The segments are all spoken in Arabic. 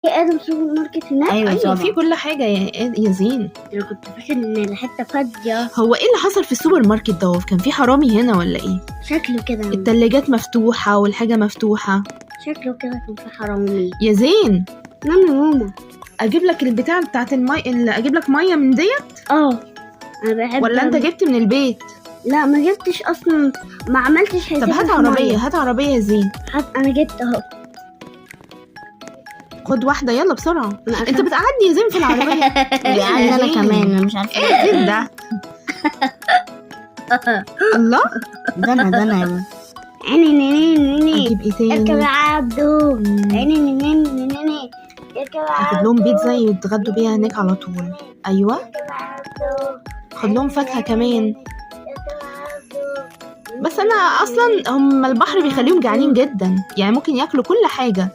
ادم سوبر ماركت هناك. ايوه في كل حاجه يا زين. انا كنت فاكر ان الحته فاضيه. هو ايه اللي حصل في السوبر ماركت ده؟ كان في حرامي هنا ولا ايه؟ شكله كده التلاجات مفتوحه والحاجه مفتوحه. شكله كده كان في حرامي. يا زين نعم يا ماما. اجيب لك البتاع بتاعت اللي اجيب لك ميه من ديت؟ انا بحب. ولا انت جبت من البيت؟ لا ما جبتش اصلا، ما عملتش حساب. طب هات عربيه، هات عربيه يا زين. انا جبت اهو. خد واحده يلا بسرعه. انت بتقعدني يا زين في العربيه. بيقعدني انا كمان. انا مش عارفه ايه زين ده. الله ده انا يا ماما. عيني اجيب ايه تاني؟ اركب يا عبدو. عيني اجيب لهم بيتزا يتغدوا بيها هناك على طول. ايوه خد لهم فاكهه كمان. بس انا اصلا هم البحر بيخليهم جعانين جدا، يعني ممكن ياكلوا كل حاجه.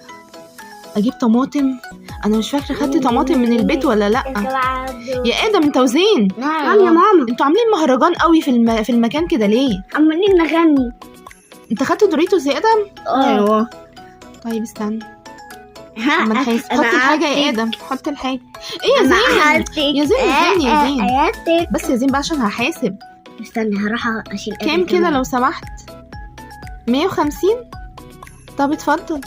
اجيب طماطم. انا مش فاكره خدت طماطم من البيت ولا لا. يا ادم انت وزين. نعم يا ماما. انتوا عاملين مهرجان قوي في المكان كده ليه؟ عمالين نغني. انت خدت دوريتوس يا ادم؟ ايوه. طيب استنى اما نحاسب. حط الحاجه يا ادم، حط الحاجه. ايه يا زين؟ يا زين يا زين بس يا زين بقى عشان هحاسب. استني هروح اشيل. كام كده لو سمحت؟ 150. طب اتفضل.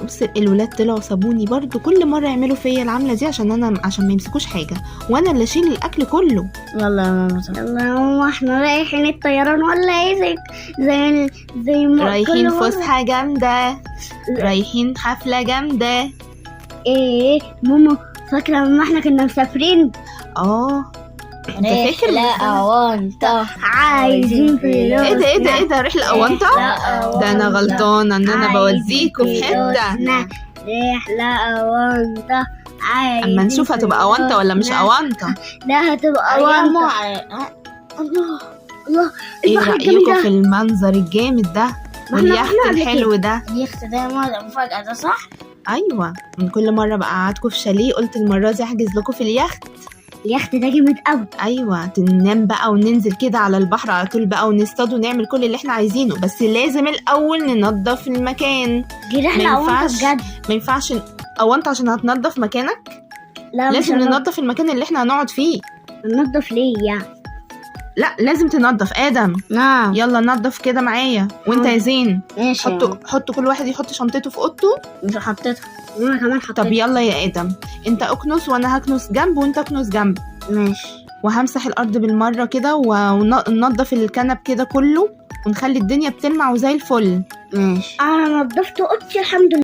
بص الولاد طلعوا سابوني برضو، كل مره يعملوا فيا العمله دي عشان ما يمسكوش حاجه، وانا اللي اشيل الاكل كله. يلا يا ماما. يلا يا ماما احنا رايحين الطيران ولا ايه؟ زي ما رايحين فسحه جامده، رايحين حفله جامده. ايه ماما فاكره لما احنا كنا مسافرين؟ انت فاكر؟ لا اونطه عايزين فلوس. ايه ده رحله اونطه؟ ده انا غلطانه ان انا بوديكوا في حته. رحله اونطه اما نشوف هتبقى اونطه ولا مش اونطه. لا هتبقى اونطه. الله ايه رايكم في المنظر الجامد ده واليخت الحلو ده؟ اليخت ده مفاجاه ده صح؟ ايوه من كل مره بقعدكم في شاليه، قلت المره دي احجز لكم في اليخت. اليخت ده جامد قوي. ايوه ننام بقى وننزل كده على البحر على طول بقى ونصطاد ونعمل كل اللي احنا عايزينه، بس لازم الاول ننظف المكان. دي رحله اونطه بجد. ما ينفعش اونطه عشان هتنظف مكانك. لا لازم ننظف المكان اللي احنا هنقعد فيه. ننظف ليه يعني؟ لا لازم تنظف ادم. نعم يلا ننظف كده معايا. وانت يا زين ماشي. حطوا كل واحد يحط شنطته في اوضته. مش حطيتها وانا كمان حطيتها. طب يلا يا ادم انت اكنس وانا هكنس جنب وانت اكنس جنب. ماشي. وهمسح الارض بالمره كده وننضف الكنب كده كله ونخلي الدنيا بتلمع وزي الفل. ماشي. انا نظفت اوضتي الحمد لله.